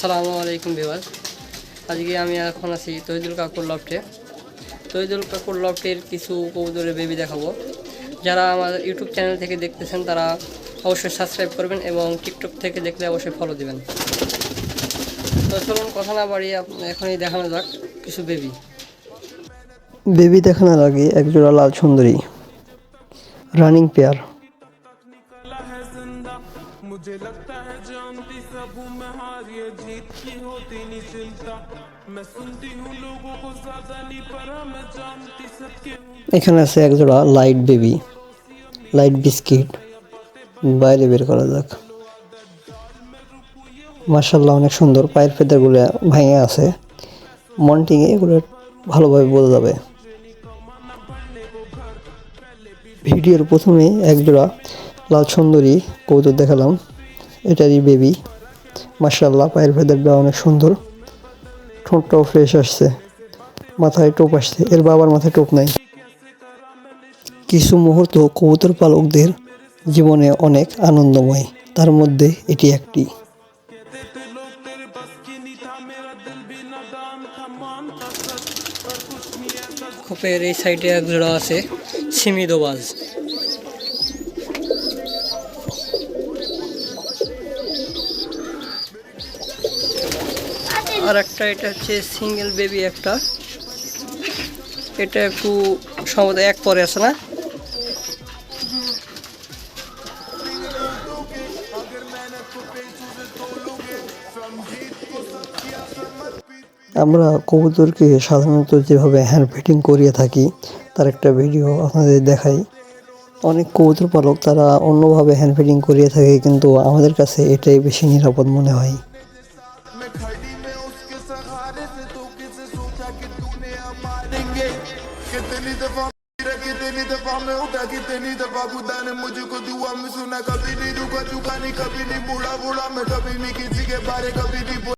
আসসালামু আলাইকুম ভিউয়ার্স। আজকে আমি এখন আছি তহিদুল কাকুর লফটে। তহিদুল কাকুর লফটের কিছু কবুতরের বেবি দেখাবো। যারা আমার ইউটিউব চ্যানেল থেকে দেখতেছেন তারা অবশ্যই সাবস্ক্রাইব করবেন এবং টিকটক থেকে দেখলে অবশ্যই ফলো দিবেন। তো চলুন কথা না বাড়িয়ে এখনই দেখানো যাক কিছু বেবি। বেবি দেখানোর আগে একজোড়া লাল সুন্দরী রানিং পেয়ার। मुझे लगता है जानती सब हूँ मैं हार ये जीत की होती नहीं चिंता मैं सुनती हूँ लोगों को ज्यादा नहीं पता मैं जानती सबके এখানে আছে একজোড়া লাইট বেবি, লাইট বিস্কিট। বাইরে বের করা যাক। মাশাআল্লাহ অনেক সুন্দর, পায়ের ফেদারগুলো ভেঙে আছে। মন্টিংয়ে এগুলো ভালোভাবে বোঝা যাবে। ভিডিওর প্রথমে একজোড়া লাল সুন্দরী কবুতর দেখালাম, এটারই বেবি। মাশাআল্লাহ পায়ের ফেদারটা অনেক সুন্দর, ঠোঁটটাও ফ্রেশ আসছে, মাথায় টোপ আসছে। এর বাবার মাথায় টোপ নাই। কিছু মুহূর্ত কবুতর পালকদের জীবনে অনেক আনন্দময়, তার মধ্যে এটি একটি। খোপের এই সাইডে এক জোড়া আছে সিমিদোবাজ। আর একটা এটা হচ্ছে সিঙ্গেল বেবি একটা, এটা একটু সম্ভবত এক পরে আছে না। আমরা কবুতরকে সাধারণত যেভাবে হ্যান্ড ফিটিং করিয়ে থাকি তার একটা ভিডিও আপনাদের দেখাই। অনেক কবুতর পালক তারা অন্যভাবে হ্যান্ড ফিটিং করিয়ে থাকে, কিন্তু আমাদের কাছে এটাই বেশি নিরাপদ মনে হয়। कितनी दफा मैं उठा कितनी दफा खुदा ने मुझको दुआ में सुना कभी नहीं रुका चुका नहीं कभी नहीं बुढ़ा बुढ़ा मैं कभी नहीं किसी के बारे कभी नहीं